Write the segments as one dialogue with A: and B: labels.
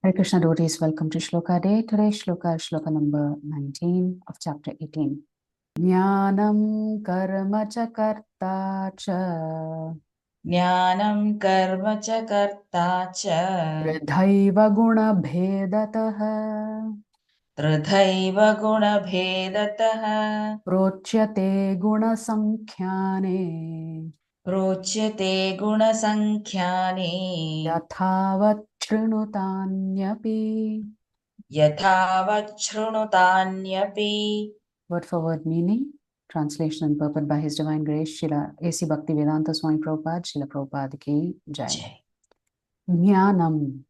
A: Hare Krishna devotees, welcome to Shloka Day. Today's Shloka is Shloka number 19 of chapter 18. Jnanam karma cha karta cha
B: Jnanam karma cha karta cha
A: Tridhaiva guna bhedataha
B: Tridhaiva guna bhedataha
A: Prochyate guna sankhyane
B: Prochyate guna sankhyane
A: Yathavat shrinutanyapi.
B: Yathavat shrunutanyapi.
A: Word for word meaning, translation and purport by His Divine Grace, Srila A.C. Bhaktivedanta Swami Prabhupada, Srila Prabhupada ki Jai. Jnanam,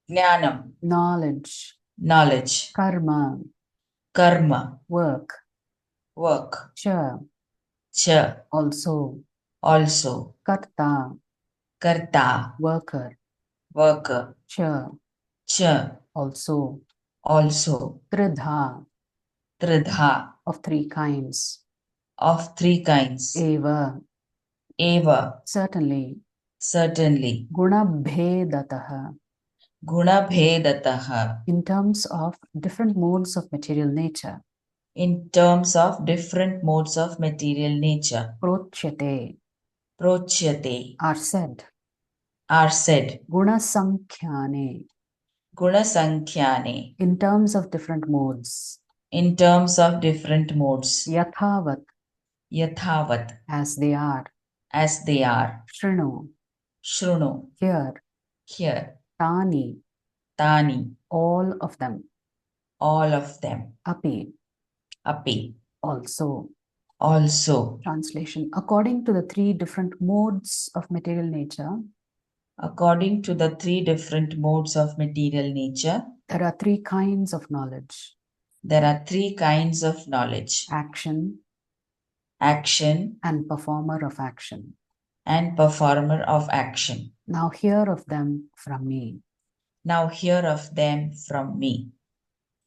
B: Jnanam,
A: knowledge,
B: knowledge,
A: karma,
B: karma,
A: work,
B: work,
A: cha,
B: also,
A: karta,
B: karta,
A: worker,
B: worker,
A: cha, also, tridha,
B: tridha,
A: of three kinds,
B: of three kinds,
A: eva,
B: certainly,
A: guna bhedataha,
B: guna bhedataha,
A: in terms of different modes of material nature,
B: in terms of different modes of material nature,
A: prochyate,
B: are said,
A: guna sankhyane,
B: in
A: terms of different modes, yathavat, as they are, shrinu, here, tani, all of them, api, also. Translation. According to the three different modes of material nature, there are three kinds of knowledge. Action, and performer of action. Now hear of them from me.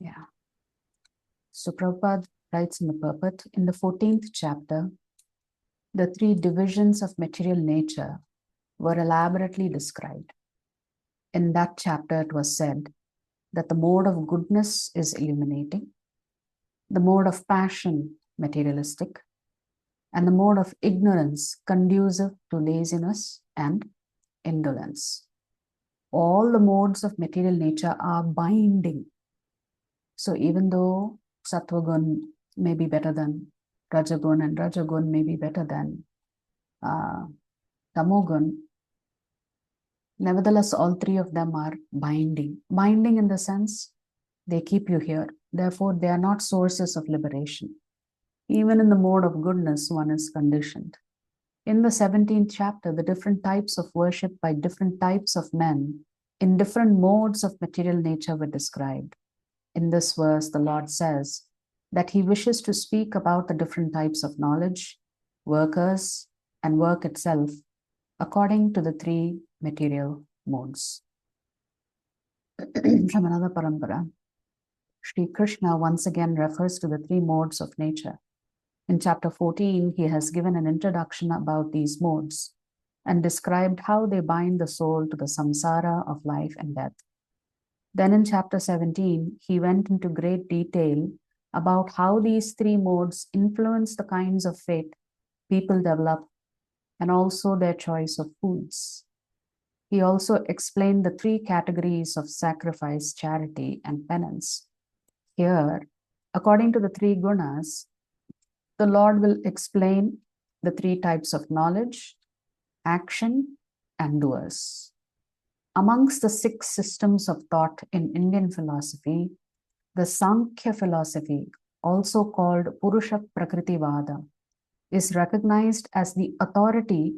A: Yeah. So Prabhupada writes in the purport, in the 14th chapter, the three divisions of material nature were elaborately described. In that chapter, it was said that the mode of goodness is illuminating, the mode of passion materialistic, and the mode of ignorance conducive to laziness and indolence. All the modes of material nature are binding. So even though Sattvagun may be better than Rajagun and Rajagun may be better than Tamogun, nevertheless, all three of them are binding. Binding in the sense they keep you here. Therefore, they are not sources of liberation. Even in the mode of goodness, one is conditioned. In the 17th chapter, the different types of worship by different types of men in different modes of material nature were described. In this verse, the Lord says that he wishes to speak about the different types of knowledge, workers, and work itself according to the three material modes. From another parampara, Sri Krishna once again refers to the three modes of nature. In chapter 14, he has given an introduction about these modes and described how they bind the soul to the samsara of life and death. Then in chapter 17, he went into great detail about how these three modes influence the kinds of faith people develop and also their choice of foods. He also explained the three categories of sacrifice, charity, and penance. Here, according to the three gunas, the Lord will explain the three types of knowledge, action, and doers. Amongst the 6 systems of thought in Indian philosophy, the Sankhya philosophy, also called Purusha Prakriti Vada, is recognized as the authority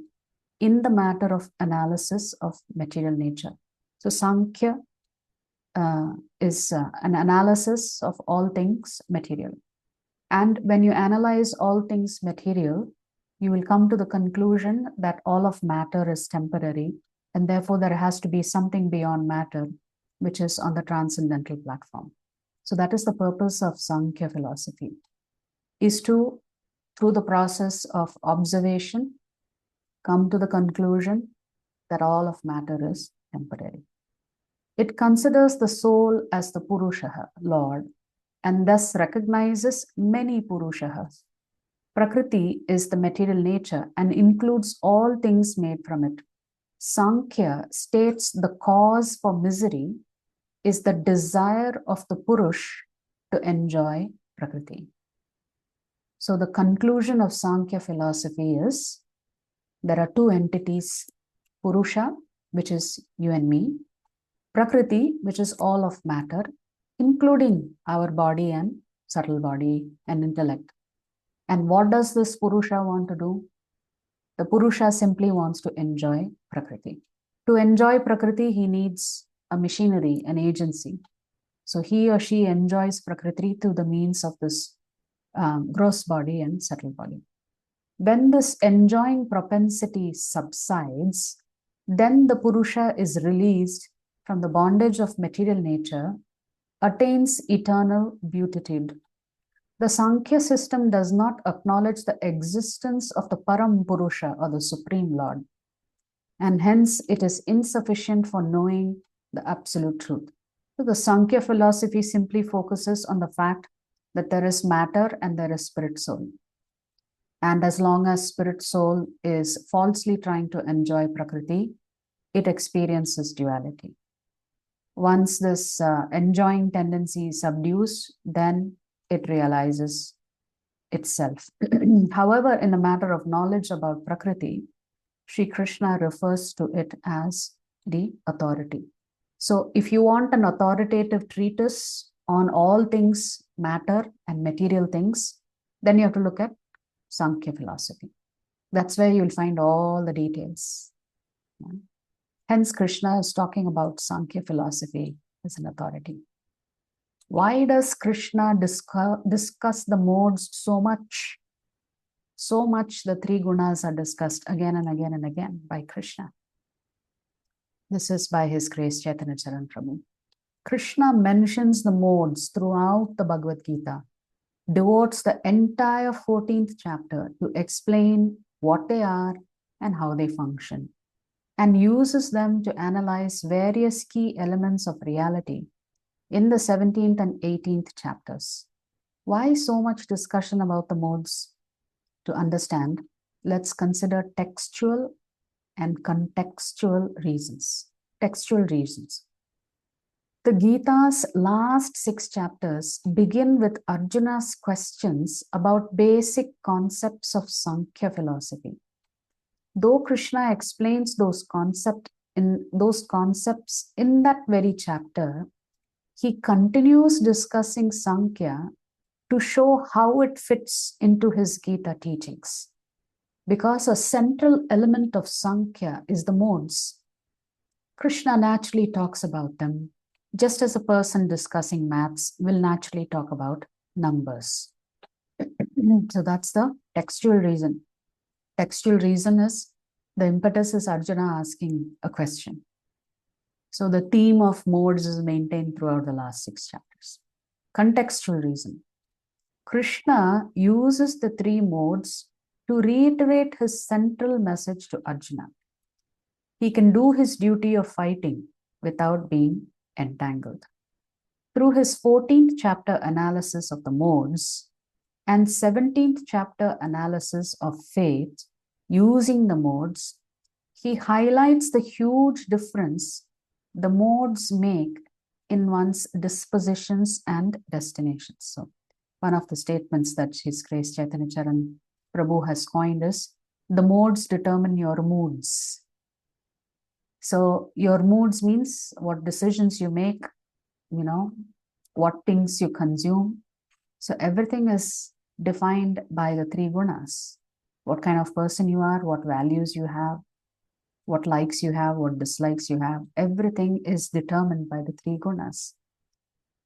A: in the matter of analysis of material nature. So Sankhya is an analysis of all things material. And when you analyze all things material, you will come to the conclusion that all of matter is temporary, and therefore there has to be something beyond matter, which is on the transcendental platform. So that is the purpose of Sankhya philosophy, is to, through the process of observation, come to the conclusion that all of matter is temporary. It considers the soul as the Purusha, Lord, and thus recognizes many Purushas. Prakriti is the material nature and includes all things made from it. Sankhya states the cause for misery is the desire of the Purush to enjoy Prakriti. So the conclusion of Sankhya philosophy is there are two entities, Purusha, which is you and me, Prakriti, which is all of matter, including our body and subtle body and intellect. And what does this Purusha want to do? The Purusha simply wants to enjoy Prakriti. To enjoy Prakriti, he needs a machinery, an agency. So he or she enjoys Prakriti through the means of this gross body and subtle body. When this enjoying propensity subsides, then the Purusha is released from the bondage of material nature, attains eternal beatitude. The Sankhya system does not acknowledge the existence of the Param Purusha or the Supreme Lord, and hence it is insufficient for knowing the absolute truth. So the Sankhya philosophy simply focuses on the fact that there is matter and there is spirit soul. And as long as spirit soul is falsely trying to enjoy Prakriti, it experiences duality. Once this enjoying tendency subdues, then it realizes itself. However, in the matter of knowledge about Prakriti, Sri Krishna refers to it as the authority. So if you want an authoritative treatise on all things matter and material things, then you have to look at Sankhya philosophy. That's where you'll find all the details. Hence, Krishna is talking about Sankhya philosophy as an authority. Why does Krishna discuss the modes so much? So much the three gunas are discussed again and again and again by Krishna. This is by His Grace Chaitanya Charan Prabhu. Krishna mentions the modes throughout the Bhagavad Gita, devotes the entire 14th chapter to explain what they are and how they function, and uses them to analyze various key elements of reality in the 17th and 18th chapters. Why so much discussion about the modes? To understand, let's consider textual and contextual reasons. Textual reasons. The Gita's last 6 chapters begin with Arjuna's questions about basic concepts of Sankhya philosophy. Though Krishna explains those concepts in that very chapter, he continues discussing Sankhya to show how it fits into his Gita teachings. Because a central element of Sankhya is the modes. Krishna naturally talks about them, just as a person discussing maths will naturally talk about numbers. So that's the textual reason. Textual reason is the impetus is Arjuna asking a question. So the theme of modes is maintained throughout the last 6 chapters. Contextual reason. Krishna uses the 3 modes to reiterate his central message to Arjuna. He can do his duty of fighting without being entangled. Through his 14th chapter analysis of the modes and 17th chapter analysis of faith using the modes, he highlights the huge difference the modes make in one's dispositions and destinations. So, one of the statements that His Grace Chaitanya Charan Prabhu has coined is, the modes determine your moods. So your moods means what decisions you make, what things you consume. So everything is defined by the 3 gunas. What kind of person you are, what values you have, what likes you have, what dislikes you have. Everything is determined by the 3 gunas.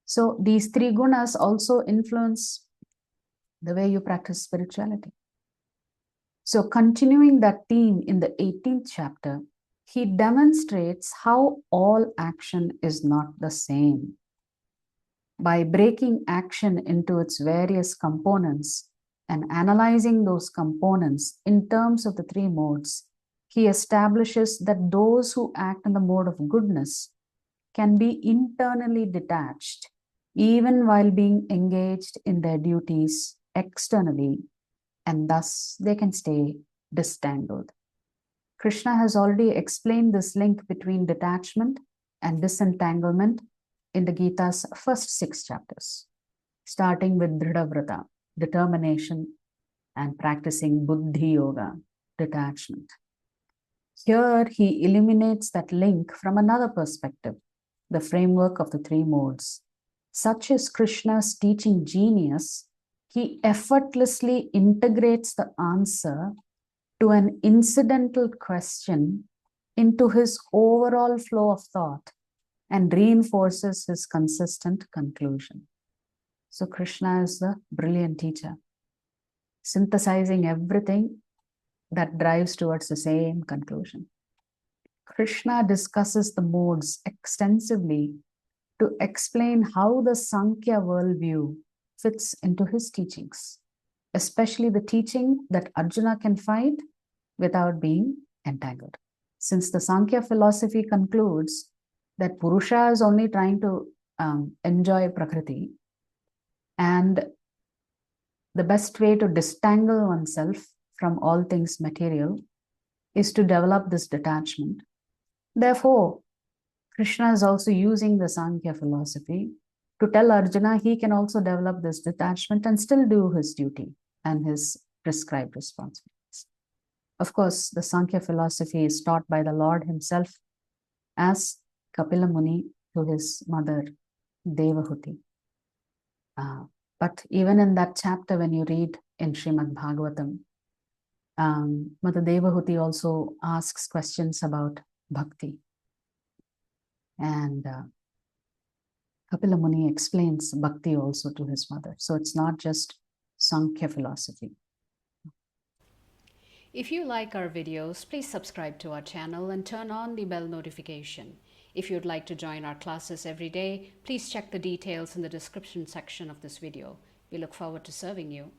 A: So these 3 gunas also influence the way you practice spirituality. So continuing that theme in the 18th chapter, he demonstrates how all action is not the same. By breaking action into its various components and analyzing those components in terms of the 3 modes, he establishes that those who act in the mode of goodness can be internally detached even while being engaged in their duties externally, and thus they can stay disentangled. Krishna has already explained this link between detachment and disentanglement in the Gita's first 6 chapters, starting with Dhrida-vrata, determination, and practicing Buddhi Yoga, detachment. Here he illuminates that link from another perspective, the framework of the 3 modes. Such is Krishna's teaching genius, he effortlessly integrates the answer to an incidental question into his overall flow of thought and reinforces his consistent conclusion. So Krishna is the brilliant teacher, synthesizing everything that drives towards the same conclusion. Krishna discusses the modes extensively to explain how the Sankhya worldview fits into his teachings, especially the teaching that Arjuna can find without being entangled. Since the Sankhya philosophy concludes that Purusha is only trying to enjoy Prakriti, and the best way to disentangle oneself from all things material is to develop this detachment. Therefore, Krishna is also using the Sankhya philosophy to tell Arjuna he can also develop this detachment and still do his duty and his prescribed responsibilities. Of course, the Sankhya philosophy is taught by the Lord himself as Kapila Muni to his mother, Devahuti. But even in that chapter, when you read in Srimad Bhagavatam, Mother Devahuti also asks questions about bhakti. And Kapila Muni explains bhakti also to his mother. So it's not just Sankhya philosophy.
C: If you like our videos, please subscribe to our channel and turn on the bell notification. If you'd like to join our classes every day, please check the details in the description section of this video. We look forward to serving you.